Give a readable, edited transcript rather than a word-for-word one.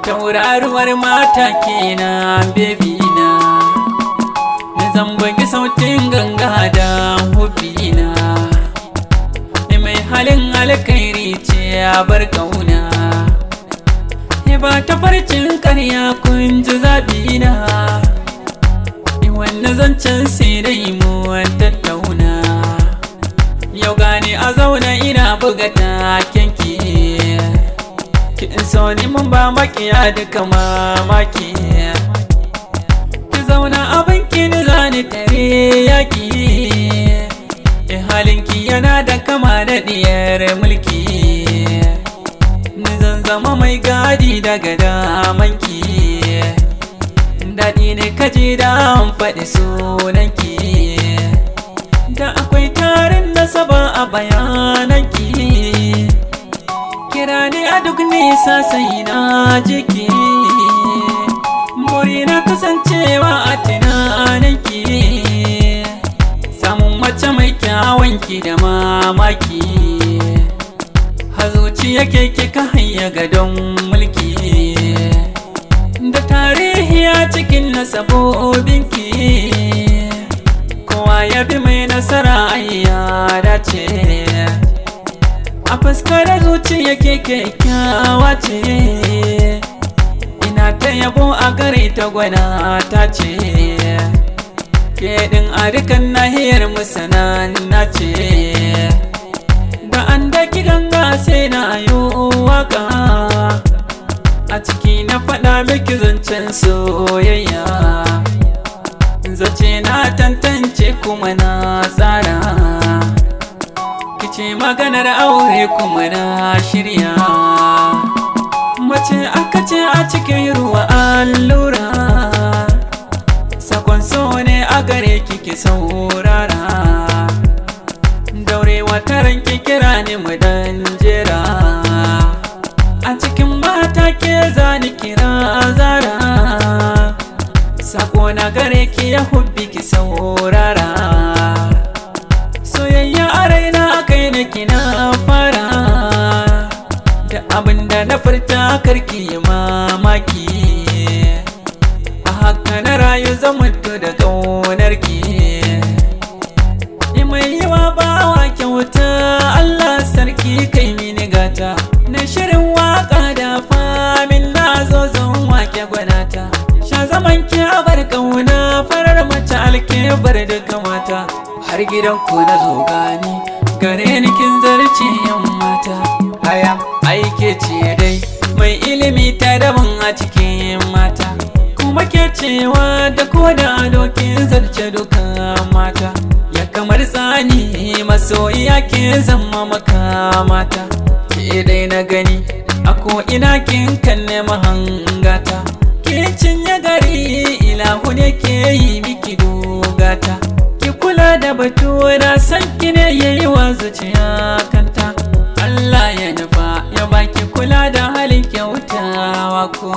Tauraruwar mata kenan baby na, da zan bugi sautin ganga da hubina. Mai halin alkhairi ce a bar kauna, ba ta farcin karya kun ji zabina. Wanda zancen sai dai mu tattauna, yau gane a zauna ina buga taken ki. Kin so ni mun ba makiya duka mamaki, ki zauna abinki ni zani tare yaki. Halinki yana da kama da diyar mulki, ni zan zama mai gadi daga damanki. Daɗi ne kaji da an faɗi sunanki, da akwai tarin nasaba a bayananki. Kira ne a duk nisa sai na jiki, buri na kasancewa a tunaninki. Samun mace mai kyawanki da mamaki, hazuci yake kika hanya gadon mulki. Da tarihi a cikin nasabobinki, kowa ya bi mai nasara ya dace. A fuskar zuciya ke kyakkyawa ce, ina ta yabo a gare ta gwana ta ce. Ke ɗin a dukan nahiyar musanana ce, da an daki ganga sai na yi waka. A ciki na faɗa miki zancen soyayya, zance na tantance kuma na tsara. Kice maganar aure kuma na shirya, mace aka ce a cikin ruwa allura. Sakon so ne a gare ki saurara, daure wata ranki kira ni mu dan jera. A cikin mata ke zani kira Zara, sako na gare ki ya hubbi ki saurara. Soyayya a raina kai na kina fara, da abinda na furta karki mamaki. A haka na rayu zamanto da ƙaunarki, mai yawa bawa kyauta. Allah sarki kai mini gata, na shirin waka da famin na zo zan wake gwanata. Sha zaman ki a bar ƙauna, farar mace alkebar duka mata. Har gidanku na zo gani, gare ni kin zarce yan mata. Haya aike ce dai mai ilimi ta daban a cikin mata, kuma ke cewa da koda dokin zarce duka mata. Ya kamar tsani masoyiya ke zama maka mata, ke dai na gani a ko ina kin kan nema hangata. Ke cinye gari ilahu ne ke yi miki dogata, ki kula da batu na san ki ne yayi wa zuciya kanta. Allah ya nufa ya baki kula da halin kyautawa ko